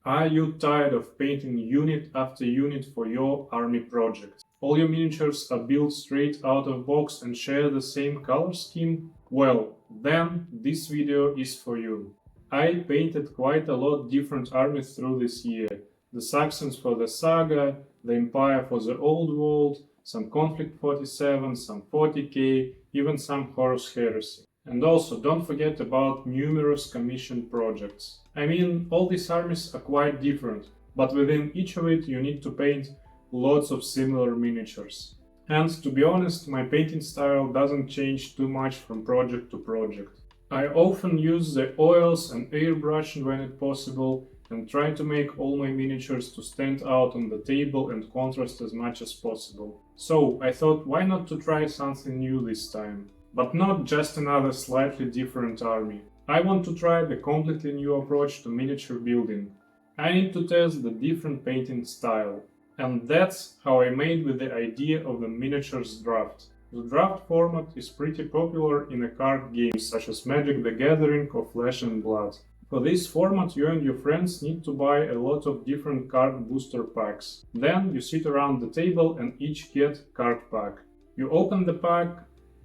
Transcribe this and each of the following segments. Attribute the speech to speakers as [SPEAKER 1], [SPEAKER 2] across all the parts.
[SPEAKER 1] Are you tired of painting unit after unit for your army project? All your miniatures are built straight out of box and share the same color scheme? Well, then this video is for you. I painted quite a lot different armies through this year. The Saxons for the Saga, the Empire for the Old World, some Conflict 47, some 40k, even some Horus Heresy. And also, don't forget about numerous commissioned projects. I mean, all these armies are quite different, but within each of it you need to paint lots of similar miniatures. And to be honest, my painting style doesn't change too much from project to project. I often use the oils and airbrush when it's possible and try to make all my miniatures to stand out on the table and contrast as much as possible. So I thought, why not to try something new this time? But not just another slightly different army. I want to try the completely new approach to miniature building. I need to test the different painting style. And that's how I made with the idea of the miniatures draft. The draft format is pretty popular in card games such as Magic the Gathering or Flesh and Blood. For this format you and your friends need to buy a lot of different card booster packs. Then you sit around the table and each get card pack. You open the pack,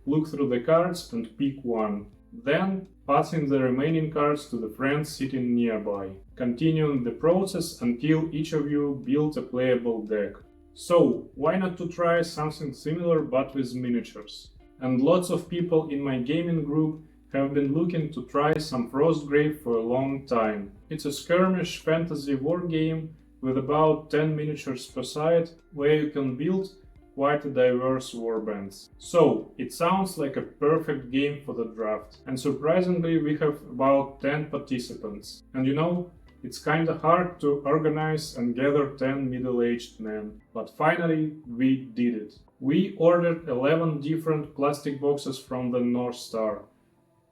[SPEAKER 1] look through the cards and pick one. Then passing the remaining cards to the friends sitting nearby, continuing the process until each of you builds a playable deck. So, why not to try something similar but with miniatures? And lots of people in my gaming group have been looking to try some Frostgrave for a long time. It's a skirmish fantasy war game with about 10 miniatures per side, where you can build quite a diverse warbands. So, it sounds like a perfect game for the draft. And surprisingly, we have about 10 participants. And you know, it's kinda hard to organize and gather 10 middle-aged men. But finally, we did it. We ordered 11 different plastic boxes from the North Star.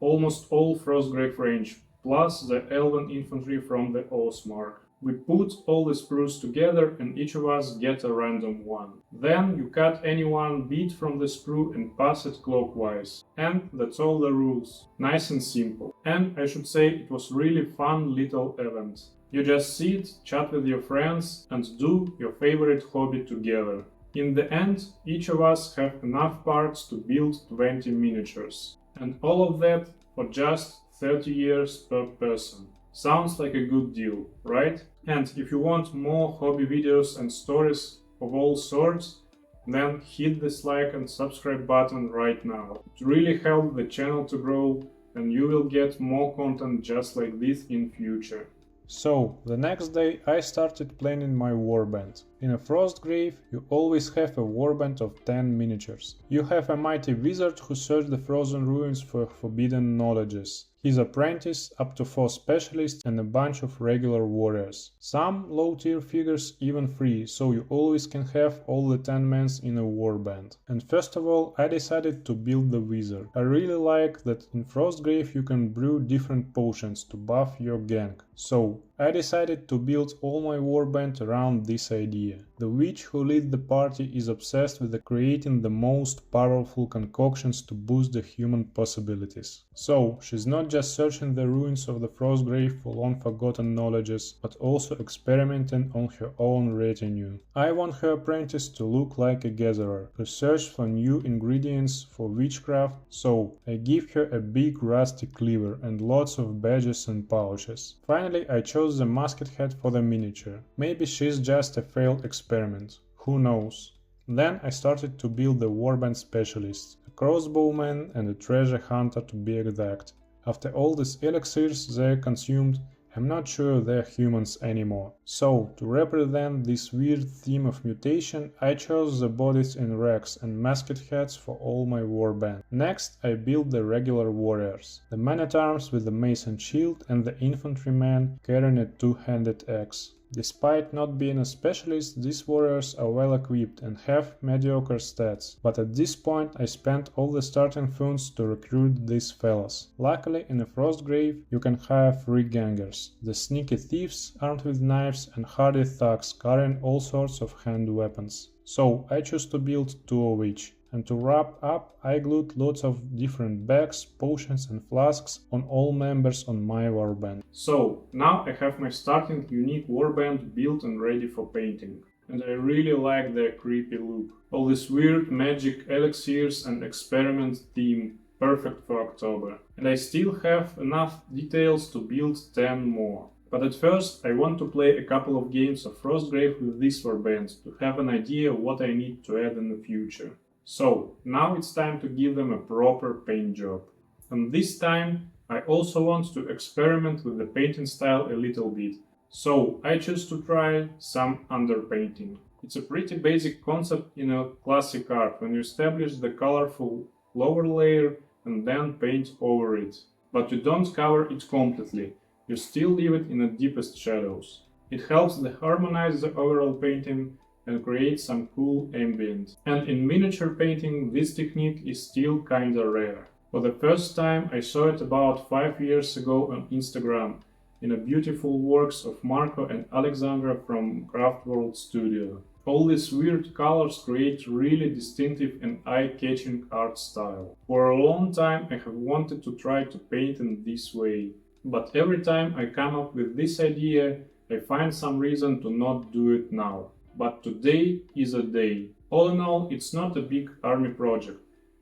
[SPEAKER 1] Almost all Frostgrave range, plus the Elven infantry from the Oathmark. We put all the sprues together and each of us get a random one. Then you cut any one bit from the sprue and pass it clockwise. And that's all the rules. Nice and simple. And I should say it was really fun little event. You just sit, chat with your friends and do your favorite hobby together. In the end, each of us have enough parts to build 20 miniatures. And all of that for just 30 years per person. Sounds like a good deal, right? And if you want more hobby videos and stories of all sorts, then hit this like and subscribe button right now. It really helps the channel to grow and you will get more content just like this in future. So, the next day I started planning my warband. In a Frostgrave, you always have a warband of 10 miniatures. You have a mighty wizard who searched the frozen ruins for forbidden knowledges, his apprentice, up to 4 specialists and a bunch of regular warriors. Some low-tier figures even free, so you always can have all the 10 men in a warband. And first of all, I decided to build the wizard. I really like that in Frostgrave you can brew different potions to buff your gang. So, I decided to build all my warband around this idea. The witch who leads the party is obsessed with creating the most powerful concoctions to boost the human possibilities. So, she's not just searching the ruins of the Frostgrave for long-forgotten knowledges, but also experimenting on her own retinue. I want her apprentice to look like a gatherer, who searches for new ingredients for witchcraft, so I give her a big rusty cleaver and lots of badges and pouches. Finally, I chose the musket head for the miniature. Maybe she's just a failed experiment, who knows. Then I started to build the warband specialists, a crossbowman and a treasure hunter to be exact. After all these elixirs they consumed, I'm not sure they're humans anymore. So, to represent this weird theme of mutation, I chose the bodies in racks and musket heads for all my warband. Next, I built the regular warriors, the man-at-arms with the mace and shield and the infantryman carrying a two-handed axe. Despite not being a specialist, these warriors are well equipped and have mediocre stats, but at this point I spent all the starting funds to recruit these fellas. Luckily, in a Frostgrave you can hire free gangers, the sneaky thieves armed with knives and hardy thugs carrying all sorts of hand weapons. So I choose to build 2 of each. And to wrap up, I glued lots of different bags, potions and flasks on all members on my warband. So, now I have my starting unique warband built and ready for painting. And I really like their creepy look. All this weird magic elixirs and experiment theme, perfect for October. And I still have enough details to build 10 more. But at first I want to play a couple of games of Frostgrave with this warband to have an idea of what I need to add in the future. So, now it's time to give them a proper paint job. And this time I also want to experiment with the painting style a little bit. So, I choose to try some underpainting. It's a pretty basic concept in a classic art when you establish the colorful lower layer and then paint over it. But you don't cover it completely, you still leave it in the deepest shadows. It helps to harmonize the overall painting and create some cool ambient. And in miniature painting, this technique is still kinda rare. For the first time I saw it about 5 years ago on Instagram, in a beautiful works of Marco and Alexandra from Craft World Studio. All these weird colors create really distinctive and eye-catching art style. For a long time I have wanted to try to paint in this way, but every time I come up with this idea, I find some reason to not do it now. But today is a day. All in all, it's not a big army project,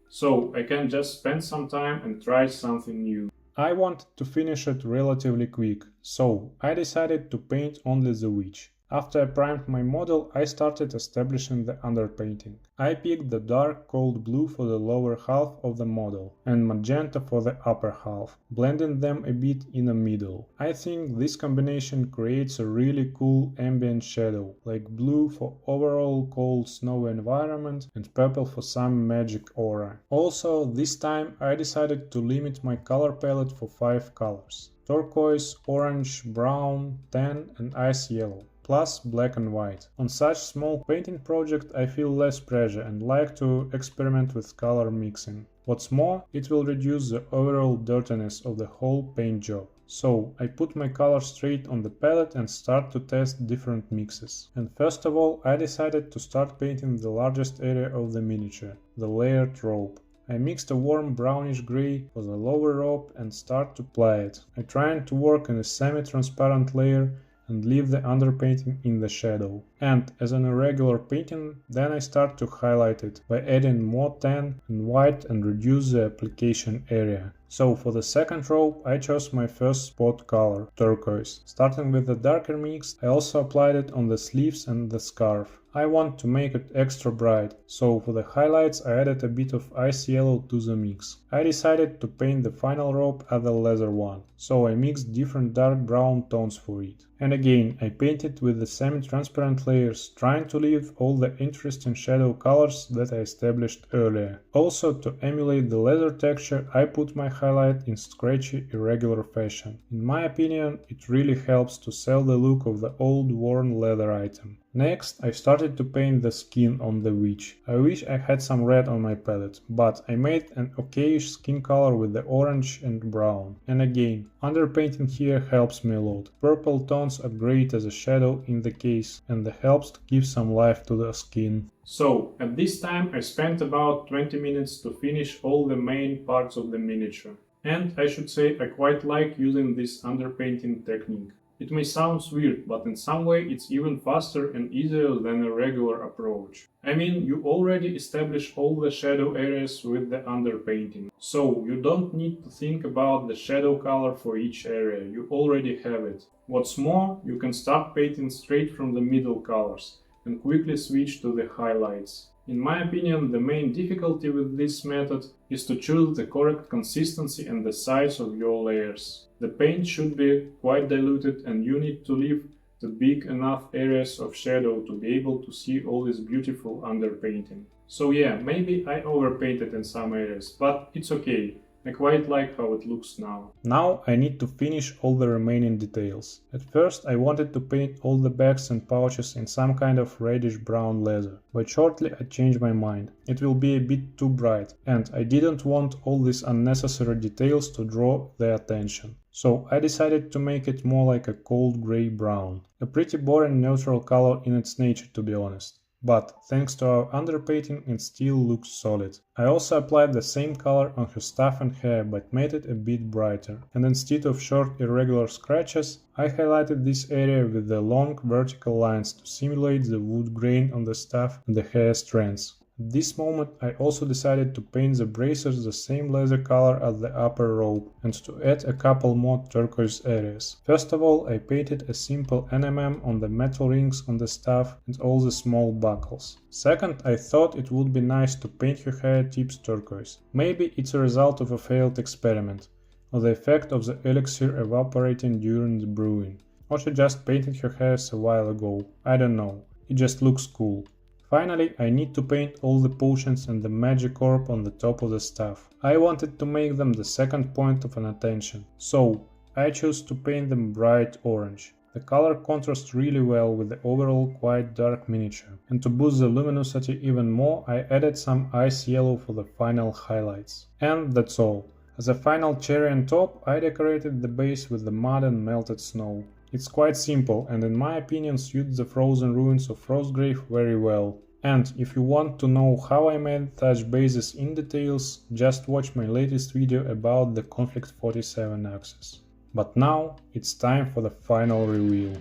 [SPEAKER 1] so I can just spend some time and try something new. I wanted to finish it relatively quick, so I decided to paint only the witch. After I primed my model, I started establishing the underpainting. I picked the dark cold blue for the lower half of the model and magenta for the upper half, blending them a bit in the middle. I think this combination creates a really cool ambient shadow, like blue for overall cold snowy environment and purple for some magic aura. Also, this time I decided to limit my color palette for 5 colors: turquoise, orange, brown, tan and ice yellow, plus black and white. On such small painting project I feel less pressure and like to experiment with color mixing. What's more, it will reduce the overall dirtiness of the whole paint job. So I put my color straight on the palette and start to test different mixes. And first of all I decided to start painting the largest area of the miniature, the layered robe. I mixed a warm brownish grey for the lower robe and start to apply it. I try to work in a semi-transparent layer and leave the underpainting in the shadow. And as an irregular painting, then I start to highlight it by adding more tan and white and reduce the application area. So for the second robe I chose my first spot color, turquoise. Starting with the darker mix, I also applied it on the sleeves and the scarf. I want to make it extra bright, so for the highlights I added a bit of ice yellow to the mix. I decided to paint the final robe as the leather one, so I mixed different dark brown tones for it. And again I painted with the semi-transparent layers, trying to leave all the interesting shadow colors that I established earlier. Also, to emulate the leather texture, I put my highlight in scratchy irregular fashion. In my opinion, it really helps to sell the look of the old worn leather item. Next, I started to paint the skin on the witch. I wish I had some red on my palette, but I made an okayish skin color with the orange and brown. And again, underpainting here helps me a lot. Purple tones are great as a shadow in the case, and that helps to give some life to the skin. So, at this time I spent about 20 minutes to finish all the main parts of the miniature. And I should say I quite like using this underpainting technique. It may sound weird, but in some way it's even faster and easier than a regular approach. I mean, you already establish all the shadow areas with the underpainting, so you don't need to think about the shadow color for each area, you already have it. What's more, you can start painting straight from the middle colors and quickly switch to the highlights. In my opinion, the main difficulty with this method is to choose the correct consistency and the size of your layers. The paint should be quite diluted and you need to leave the big enough areas of shadow to be able to see all this beautiful underpainting. So yeah, maybe I overpainted in some areas, but it's okay. I quite like how it looks now. Now I need to finish all the remaining details. At first I wanted to paint all the bags and pouches in some kind of reddish brown leather, but shortly I changed my mind. It will be a bit too bright, and I didn't want all these unnecessary details to draw their attention. So I decided to make it more like a cold grey brown. A pretty boring neutral color in its nature, to be honest. but thanks to our underpainting it still looks solid. I also applied the same color on her stuff and hair, but made it a bit brighter. And instead of short irregular scratches, I highlighted this area with the long vertical lines to simulate the wood grain on the stuff and the hair strands. At this moment I also decided to paint the bracers the same leather color as the upper rope and to add a couple more turquoise areas. First of all I painted a simple NMM on the metal rings on the stuff and all the small buckles. Second, I thought it would be nice to paint her hair tips turquoise. Maybe it's a result of a failed experiment, or the effect of the elixir evaporating during the brewing. Or she just painted her hairs a while ago, I don't know, it just looks cool. Finally, I need to paint all the potions and the magic orb on the top of the stuff. I wanted to make them the second point of an attention, so I chose to paint them bright orange. The color contrasts really well with the overall quite dark miniature, and to boost the luminosity even more I added some ice yellow for the final highlights. And that's all. As a final cherry on top, I decorated the base with the mud and melted snow. It's quite simple and in my opinion suits the frozen ruins of Frostgrave very well. And if you want to know how I made such bases in details, just watch my latest video about the Conflict 47 axes. But now it's time for the final reveal.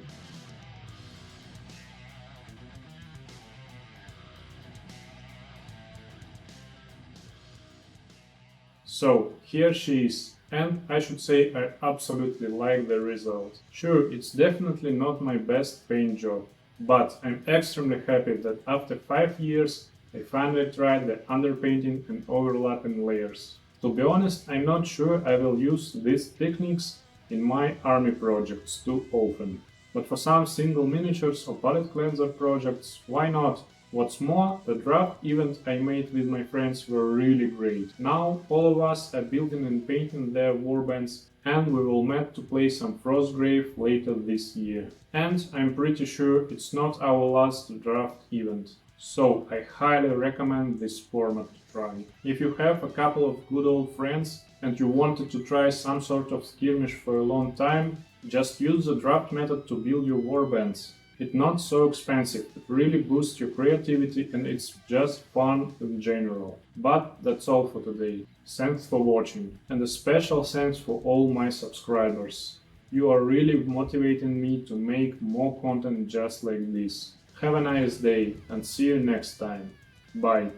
[SPEAKER 1] So here she is. And I should say I absolutely like the result. Sure, it's definitely not my best paint job, but I'm extremely happy that after 5 years I finally tried the underpainting and overlapping layers. To be honest, I'm not sure I will use these techniques in my army projects too often, but for some single miniatures or palette cleanser projects, why not? What's more, the draft event I made with my friends were really great. Now all of us are building and painting their warbands, and we will meet to play some Frostgrave later this year. And I'm pretty sure it's not our last draft event, so I highly recommend this format to try. If you have a couple of good old friends and you wanted to try some sort of skirmish for a long time, just use the draft method to build your warbands. It's not so expensive, it really boosts your creativity and it's just fun in general. But that's all for today. Thanks for watching, and a special thanks for all my subscribers. You are really motivating me to make more content just like this. Have a nice day and see you next time. Bye.